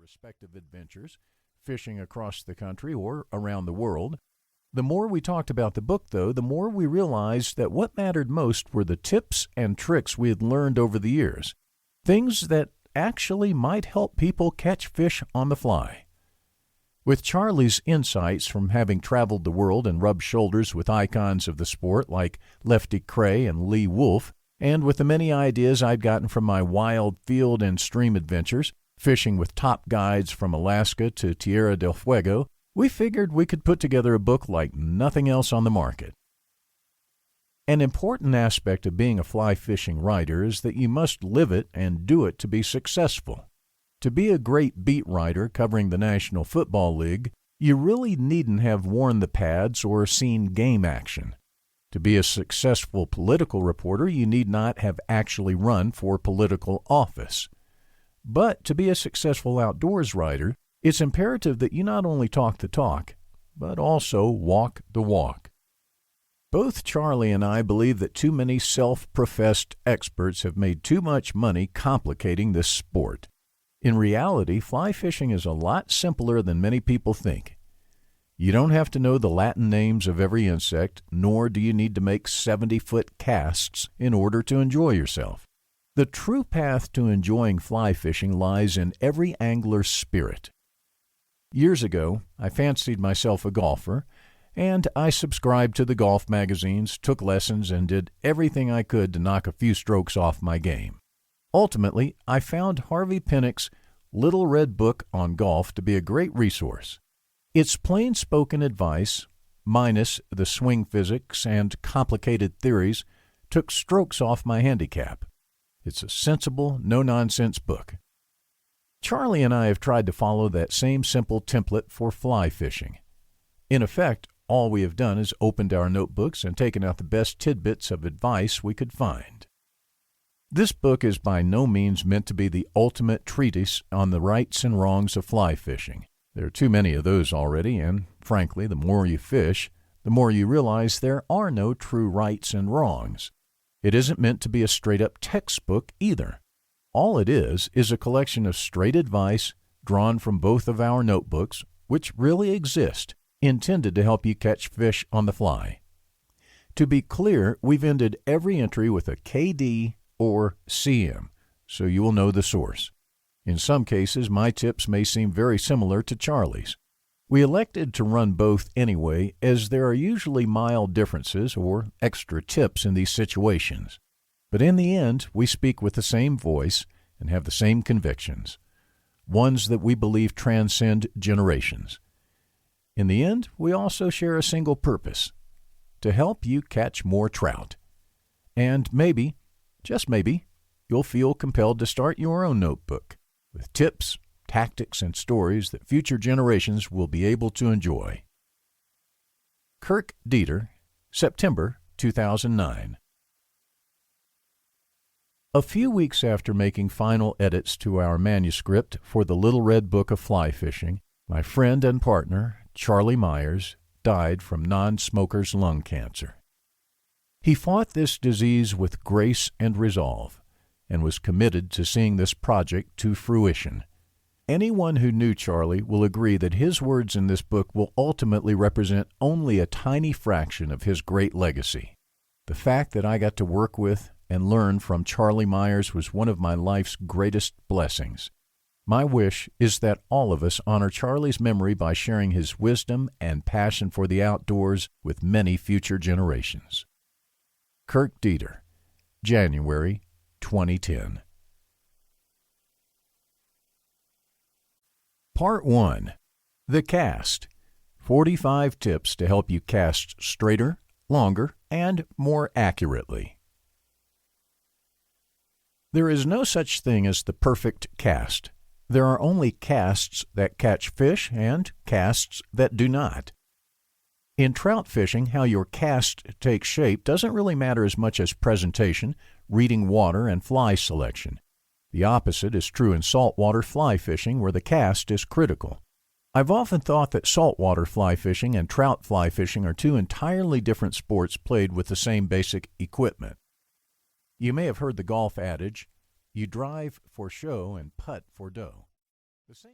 respective adventures, fishing across the country or around the world. The more we talked about the book, though, the more we realized that what mattered most were the tips and tricks we had learned over the years, things that actually might help people catch fish on the fly. With Charlie's insights from having traveled the world and rubbed shoulders with icons of the sport like Lefty Kreh and Lee Wulff, and with the many ideas I'd gotten from my wild field and stream adventures, fishing with top guides from Alaska to Tierra del Fuego, we figured we could put together a book like nothing else on the market. An important aspect of being a fly fishing writer is that you must live it and do it to be successful. To be a great beat writer covering the National Football League, you really needn't have worn the pads or seen game action. To be a successful political reporter, you need not have actually run for political office. But to be a successful outdoors writer, it's imperative that you not only talk the talk, but also walk the walk. Both Charlie and I believe that too many self-professed experts have made too much money complicating this sport. In reality, fly fishing is a lot simpler than many people think. You don't have to know the Latin names of every insect, nor do you need to make 70-foot casts in order to enjoy yourself. The true path to enjoying fly fishing lies in every angler's spirit. Years ago, I fancied myself a golfer, and I subscribed to the golf magazines, took lessons, and did everything I could to knock a few strokes off my game. Ultimately, I found Harvey Penick's Little Red Book on Golf to be a great resource. Its plain-spoken advice, minus the swing physics and complicated theories, took strokes off my handicap. It's a sensible, no-nonsense book. Charlie and I have tried to follow that same simple template for fly fishing. In effect, all we have done is opened our notebooks and taken out the best tidbits of advice we could find. This book is by no means meant to be the ultimate treatise on the rights and wrongs of fly fishing. There are too many of those already, and, frankly, the more you fish, the more you realize there are no true rights and wrongs. It isn't meant to be a straight-up textbook either. All it is a collection of straight advice drawn from both of our notebooks, which really exist, intended to help you catch fish on the fly. To be clear, we've ended every entry with a KD or CM, so you will know the source. In some cases, my tips may seem very similar to Charlie's. We elected to run both anyway, as there are usually mild differences or extra tips in these situations. But in the end, we speak with the same voice and have the same convictions, ones that we believe transcend generations. In the end, we also share a single purpose: to help you catch more trout. And maybe, just maybe, you'll feel compelled to start your own notebook with tips, tactics, and stories that future generations will be able to enjoy. Kirk, Deeter, September 2009. A few weeks after making final edits to our manuscript for the Little Red Book of Fly Fishing, my friend and partner, Charlie Meyers, died from non-smoker's lung cancer. He fought this disease with grace and resolve, and was committed to seeing this project to fruition. Anyone who knew Charlie will agree that his words in this book will ultimately represent only a tiny fraction of his great legacy. The fact that I got to work with and learn from Charlie Meyers was one of my life's greatest blessings. My wish is that all of us honor Charlie's memory by sharing his wisdom and passion for the outdoors with many future generations. Kirk, Deeter, January 2010. Part 1. The Cast. 45 tips to help you cast straighter, longer, and more accurately. There is no such thing as the perfect cast. There are only casts that catch fish and casts that do not. In trout fishing, how your cast takes shape doesn't really matter as much as presentation, reading water, and fly selection. The opposite is true in saltwater fly fishing, where the cast is critical. I've often thought that saltwater fly fishing and trout fly fishing are two entirely different sports played with the same basic equipment. You may have heard the golf adage, you drive for show and putt for dough. The same